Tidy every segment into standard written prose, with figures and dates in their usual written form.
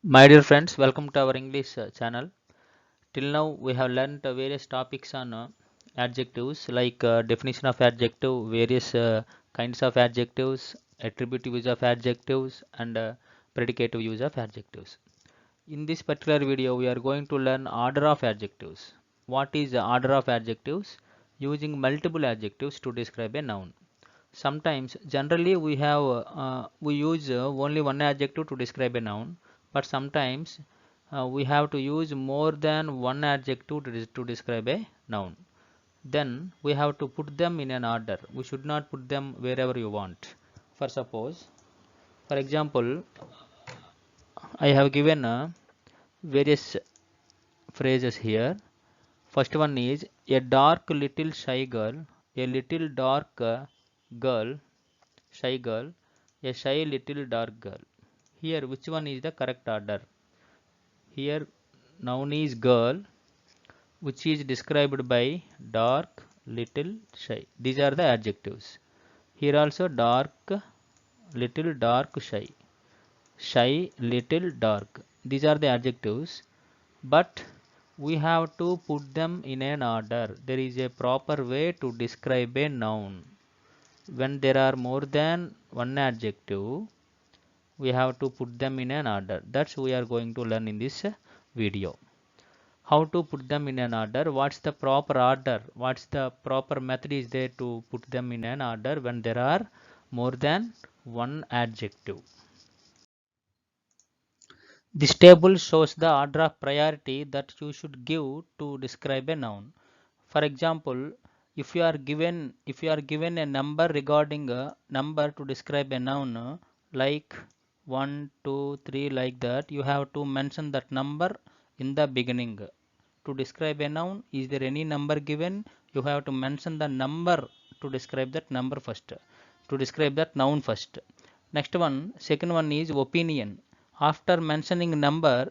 My dear friends, welcome to our English channel. Till now, we have learned various topics on adjectives like definition of adjective, various kinds of adjectives, attributive use of adjectives, and predicative use of adjectives. In this particular video, we are going to learn order of adjectives. What is the order of adjectives? Using multiple adjectives to describe a noun. Sometimes, generally, we use only one adjective to describe a noun, but sometimes we have to use more than one adjective to describe a noun. Then we have to put them in an order. We should not put them wherever you want. For example, I have given various phrases here. First one is a dark little shy girl, a little dark girl, shy girl, a shy little dark girl. Here, which one is the correct order? Here, noun is girl, which is described by dark, little, shy. These are the adjectives. Here also dark, little, dark, shy. Shy, little, dark. These are the adjectives. But we have to put them in an order. There is a proper way to describe a noun. When there are more than one adjective, we have to put them in an order. That's we are going to learn in this video. How to put them in an order? What's the proper order? What's the proper method is there to put them in an order when there are more than one adjective? This table shows the order of priority that you should give to describe a noun. For example, if you are given a number regarding a number to describe a noun like 1, 2, 3 like that, you have to mention that number in the beginning. To describe a noun, is there any number given? You have to mention the number to describe that number first. To describe that noun first. Second one is opinion. After mentioning number,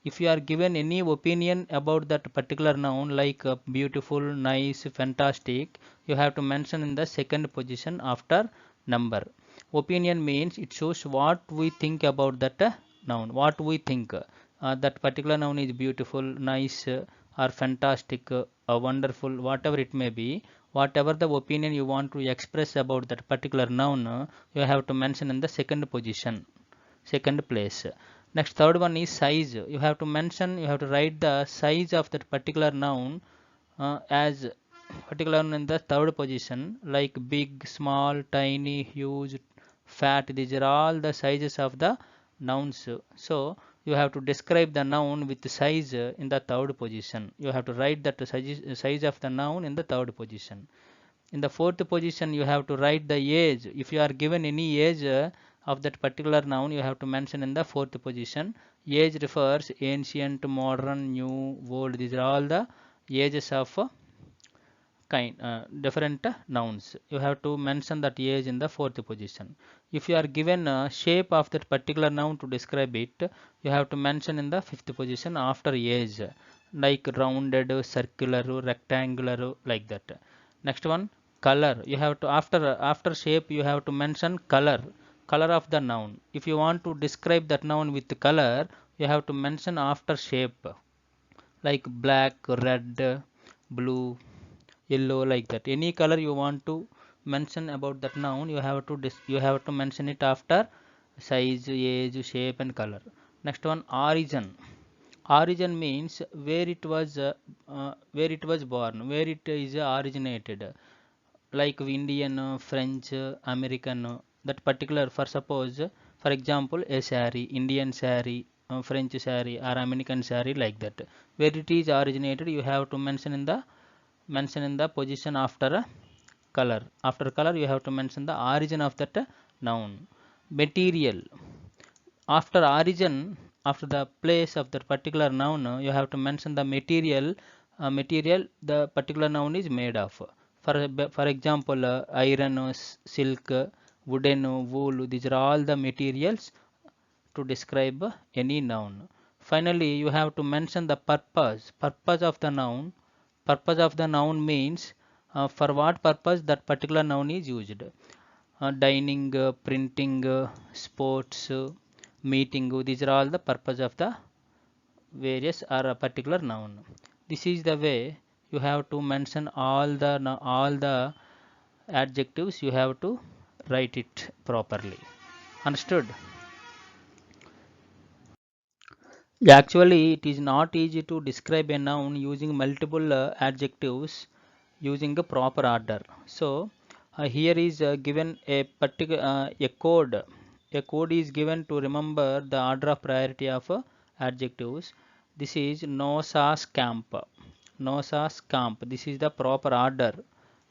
if you are given any opinion about that particular noun like beautiful, nice, fantastic, you have to mention in the second position after number. Opinion means it shows what we think about that noun, what we think. That particular noun is beautiful, nice, or fantastic, wonderful, whatever it may be. Whatever the opinion you want to express about that particular noun, you have to mention in the second position, second place. Next, third one is size. You have to write the size of that particular noun as particular noun in the third position, like big, small, tiny, huge, fat. These are all the sizes of the nouns. So you have to describe the noun with size in the third position. You have to write that size of the noun in the third position. In the fourth position, you have to write the age. If you are given any age of that particular noun, you have to mention in the fourth position. Age refers ancient, modern, new, old. These are all the ages of different nouns. You have to mention that age in the fourth position. If you are given a shape of that particular noun to describe it, you have to mention in the fifth position after age, like rounded, circular, rectangular, like that. Next one, color. You have to after shape you have to mention color of the noun. If you want to describe that noun with color, you have to mention after shape, like black, red, blue, yellow, like that. Any color you want to mention about that noun, you have to mention it after size, age, shape, and color. Next one, origin. Origin means where it was born, where it is originated, like Indian, French, American, that particular. For example, a sari, Indian sari, French sari, or American sari, like that. Where it is originated, you have to mention in the position after a color. After color, you have to mention the origin of that noun. Material. After origin, after the place of that particular noun, you have to mention the material the particular noun is made of. For example, iron, silk, wooden, wool. These are all the materials to describe any noun. Finally, you have to mention the purpose of the noun. Purpose of the noun means for what purpose that particular noun is used. Dining, printing, sports, meeting. These are all the purpose of the various or a particular noun. This is the way you have to mention all the adjectives. You have to write it properly. Understood? Actually, it is not easy to describe a noun using multiple adjectives using a proper order. So here is given a particular a code. A code is given to remember the order of priority of adjectives. This is Nosas camp. Nosas camp. This is the proper order.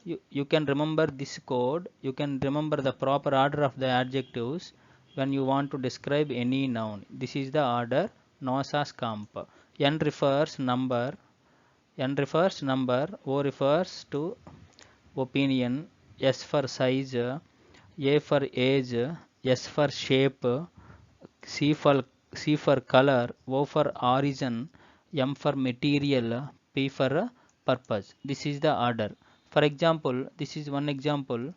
You can remember this code. You can remember the proper order of the adjectives when you want to describe any noun. This is the order. Nosas camp. N refers number. N refers number. O refers to opinion. S for size. A for age. S for shape. C for C for color. O for origin. M for material. P for purpose. This is the order. For example, this is one example,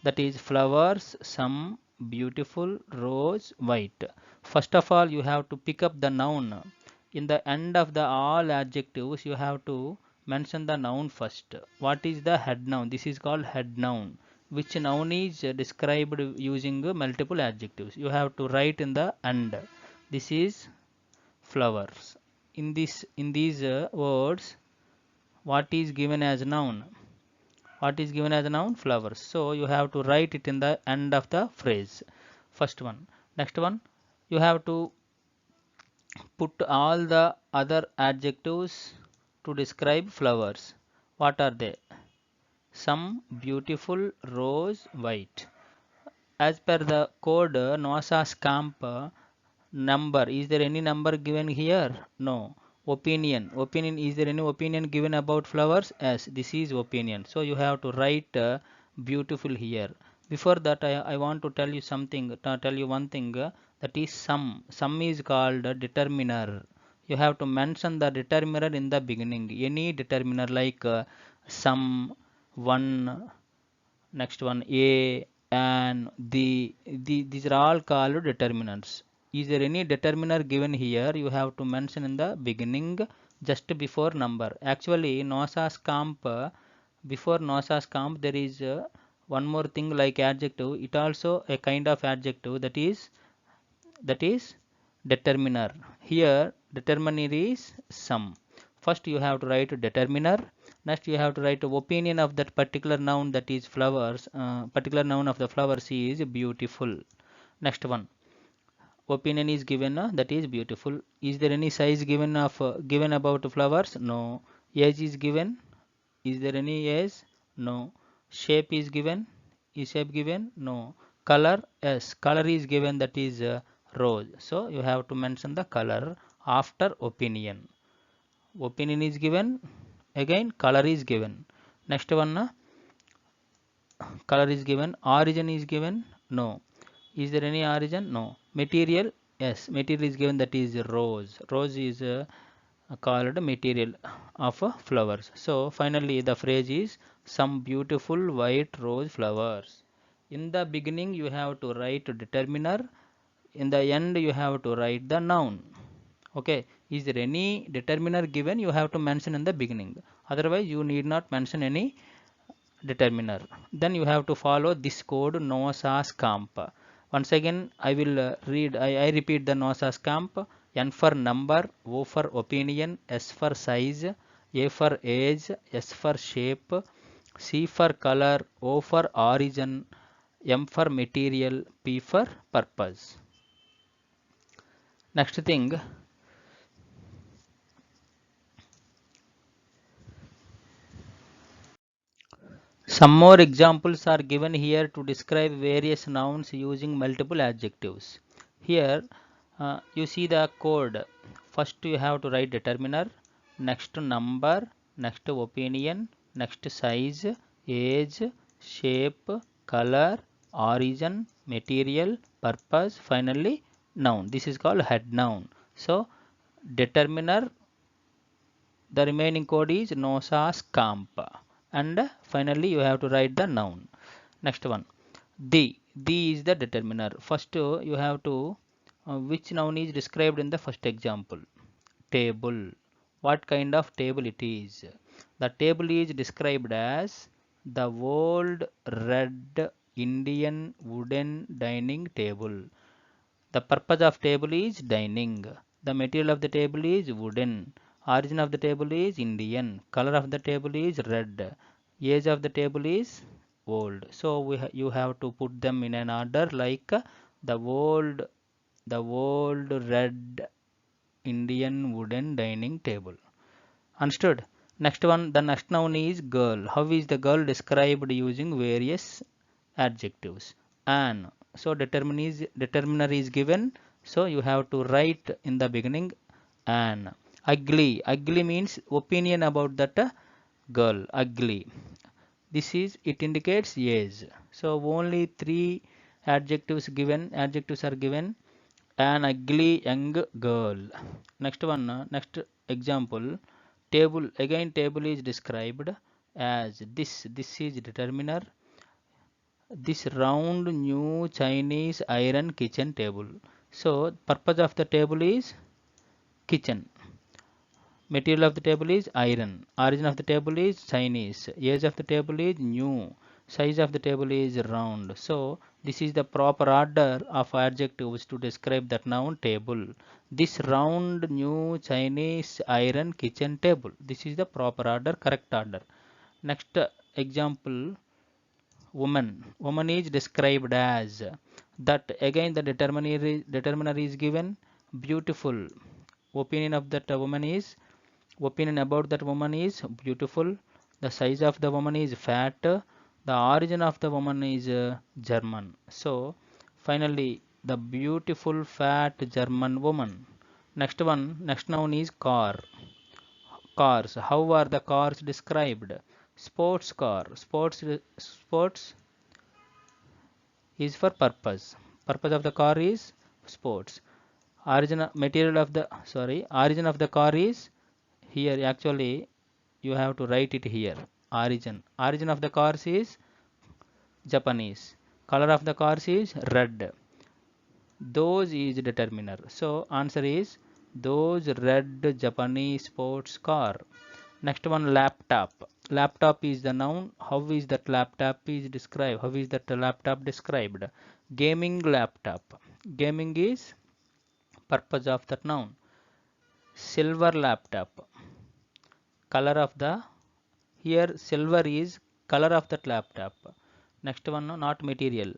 that is flowers, some, beautiful, rose, white. First of all, you have to pick up the noun. In the end of the all adjectives, you have to mention the noun first. What is the head noun? This is called head noun. Which noun is described using multiple adjectives? You have to write in the end. This is flowers. In these words, what is given as noun? What is given as a noun? Flowers. So you have to write it in the end of the phrase. First one. Next one, you have to put all the other adjectives to describe flowers. What are they? Some, beautiful, rose, white. As per the code, Nosas camp number. Is there any number given here? No. Opinion. Opinion. Is there any opinion given about flowers? Yes, this is opinion. So you have to write beautiful here. Before that, I want to tell you something. Tell you one thing. That is sum. Sum is called determiner. You have to mention the determiner in the beginning. Any determiner like sum, one, next one, a, and these are all called determinants. Is there any determiner given here? You have to mention in the beginning, just before number. Actually, Nosas camp, before Nosas camp, there is one more thing like adjective. It also a kind of adjective, that is determiner. Here determiner is some. First you have to write determiner. Next you have to write opinion of that particular noun, that is flowers. Particular noun of the flowers is beautiful. Next one, opinion is given, that is beautiful. Is there any size given about flowers? No. Age is given. Is there any age? No. Shape is given. Is shape given? No. Color? Yes. Color is given, that is rose. So you have to mention the color after opinion. Opinion is given. Again color is given. Next one, color is given. Origin is given. No. Is there any origin? No. Material? Yes. Material is given, that is rose. Rose is called material of flowers. So finally the phrase is some beautiful white rose flowers. In the beginning you have to write determiner. In the end you have to write the noun. Okay. Is there any determiner given? You have to mention in the beginning. Otherwise you need not mention any determiner. Then you have to follow this code Nosas camp. Once again I will I repeat the Nosas camp. N for number, O for opinion, S for size, A for age, S for shape, C for color, O for origin, M for material, P for purpose. Next thing, some more examples are given here to describe various nouns using multiple adjectives. Here you see the code. First you have to write determiner, next number, next opinion, next size, age, shape, color, origin, material, purpose, finally noun. This is called head noun. So determiner, the remaining code is Nosas camp, and finally you have to write the noun. Next one, the is the determiner. First you have to Which noun is described in the first example? Table. What kind of table it is? The table is described as the old red Indian wooden dining table. The purpose of table is dining. The material of the table is wooden. Origin of the table is Indian. Color of the table is red. Age of the table is old. So you have to put them in an order like the old red Indian wooden dining table. Understood? Next one, the next noun is girl. How is the girl described using various adjectives? An. So determiner is given. So you have to write in the beginning an. Ugly. Ugly means opinion about that girl. Ugly. This is it indicates age. So only three adjectives are given. An ugly young girl. Next one, next example, table. Again, table is described as this. This is determiner. This round new Chinese iron kitchen table. So, purpose of the table is kitchen. Material of the table is iron. Origin of the table is Chinese. Age of the table is new. Size of the table is round. So this is the proper order of adjectives to describe that noun table. This round new Chinese iron kitchen table. This is the proper order, correct order. Next example, woman. Woman is described as that. Again the determiner is given. Beautiful. Opinion of that woman is Opinion about that woman is beautiful. The size of the woman is fat. The origin of the woman is German. So finally the beautiful fat German woman. Next one, next noun is car. Cars. How are the cars described? Sports car. Sports is for purpose. Purpose of the car is sports. Origin of the car is here. Actually you have to write it here. Origin of the cars is Japanese. Color of the cars is red. Those is determiner. So answer is those red Japanese sports car. Next one, laptop. Laptop is the noun. How is that laptop is described? How is that laptop described? Gaming laptop. Gaming is purpose of that noun. Silver laptop. Color of the Here silver is color of that laptop. Next one, not material.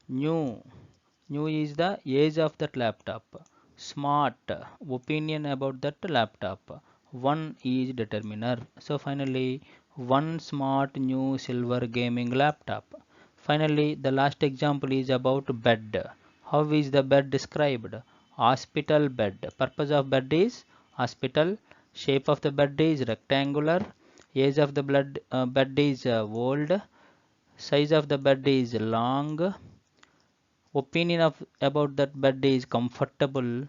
New. New is the age of that laptop. Smart. Opinion about that laptop. One is determiner. So finally, one smart new silver gaming laptop. Finally, the last example is about bed. How is the bed described? Hospital bed. Purpose of bed is hospital. Shape of the bed is rectangular. Age of the bed is old. Size of the bed is long. Opinion of about that bed is comfortable.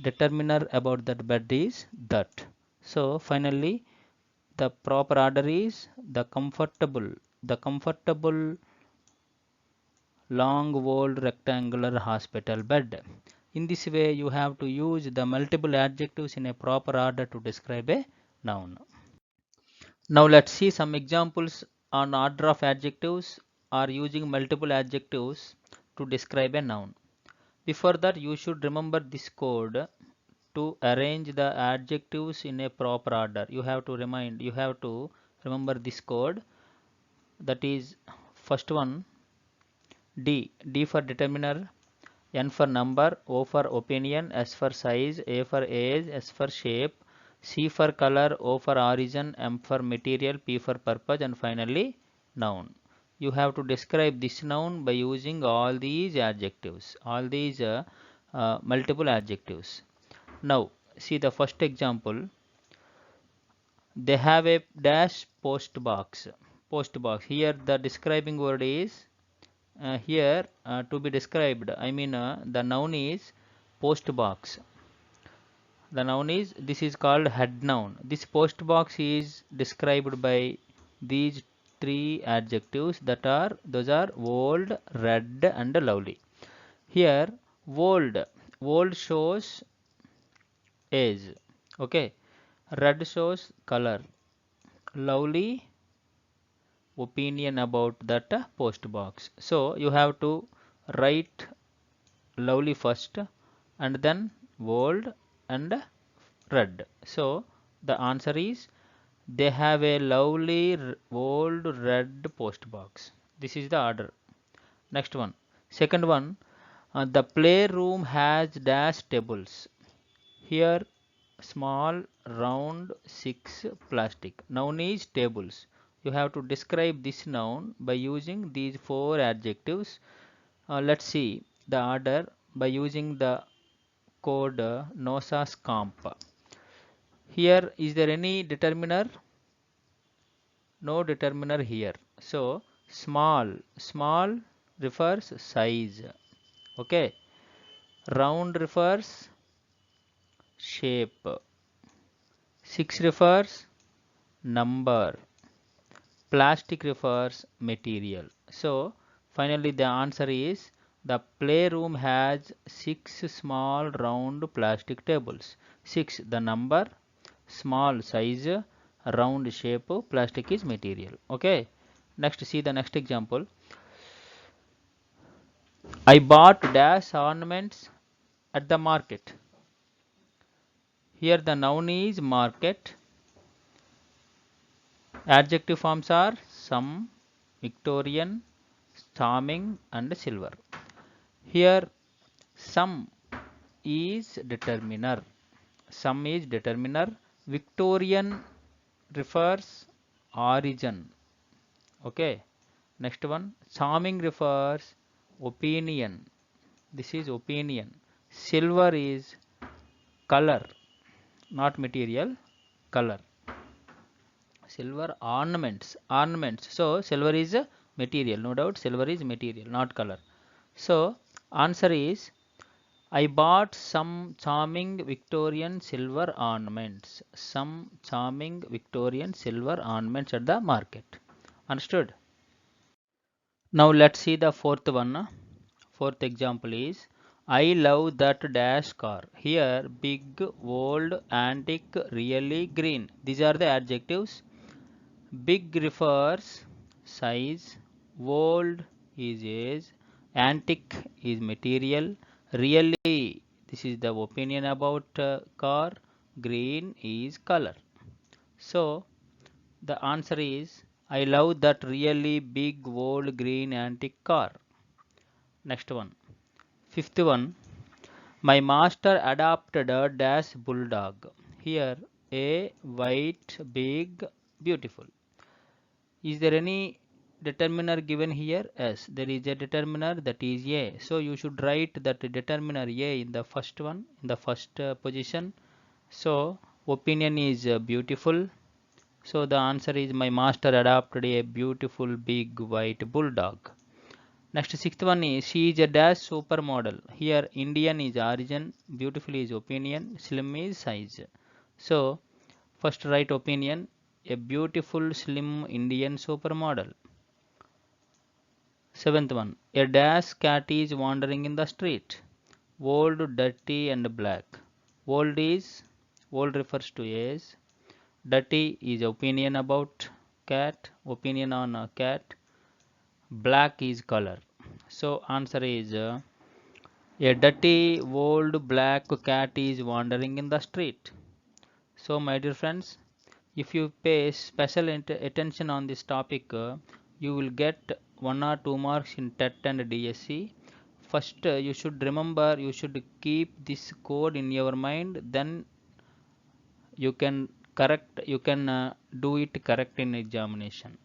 Determiner about that bed is that. So finally the proper order is the comfortable long old rectangular hospital bed. In this way you have to use the multiple adjectives in a proper order to describe a noun. Now let's see some examples on order of adjectives or using multiple adjectives to describe a noun. Before that, you should remember this code to arrange the adjectives in a proper order. You have to remember this code. That is first one, D. D for determiner, N for number, O for opinion, S for size, A for age, S for shape, C for color, O for origin, M for material, P for purpose, and finally noun. You have to describe this noun by using all these adjectives, all these multiple adjectives. Now see the first example. They have a dash post box. Post box. Here the describing word is here to be described. The noun is post box. The noun is This is called head noun. This post box is described by these three adjectives those are old, red, and lovely. Here old Old shows age. Okay. Red shows color. Lovely opinion about that post box. So you have to write lovely first and then old and red. So the answer is they have a lovely old red post box. This is the order. Next one. Second one, the playroom has dash tables. Here small round 6 plastic. Noun is tables. You have to describe this noun by using these 4 adjectives. Let's see the order by using the code NOSA's comp. Here is there any determiner? No determiner here. So small refers size. Okay. Round refers shape. 6 refers number. Plastic refers material. So finally the answer is the playroom has 6 small round plastic tables. 6 the number, small size, round shape, plastic is material. Okay. Next, see the next example. I bought dash ornaments at the market. Here the noun is market. Adjective forms are some, Victorian, charming and silver. Here some is determiner. Some is determiner. Victorian refers origin. Okay. Next one. Charming refers opinion. This is opinion. Silver is color, not material, color. Silver ornaments. So silver is a material, no doubt silver is material, not color. So answer is I bought some charming Victorian silver ornaments. Some charming Victorian silver ornaments at the market. Understood? Now let's see the fourth one. Fourth example is I love that dash car. Here big, old, antique, really green. These are the adjectives. Big refers size, old is age, antique is material, really this is the opinion about car, green is color. So the answer is I love that really big old green antique car. Next one. Fifth one. My master adopted a dash bulldog. Here a white, big, beautiful. Is there any determiner given here? Yes, there is a determiner that is A. So you should write that determiner A in the first one, in the first position. So opinion is beautiful. So the answer is my master adopted a beautiful big white bulldog. Next sixth one is she is a dash supermodel. Here Indian is origin, beautiful is opinion, slim is size. So first write opinion, a beautiful slim Indian supermodel. Seventh one, a dash cat is wandering in the street. Old, dirty and black. Old is, old refers to age. Dirty is opinion about cat, opinion on a cat. Black is color. So answer is a dirty old black cat is wandering in the street. So my dear friends, if you pay special attention on this topic, you will get 1 or 2 marks in TET and DSC. First, you should remember, you should keep this code in your mind, then you can do it correct in examination.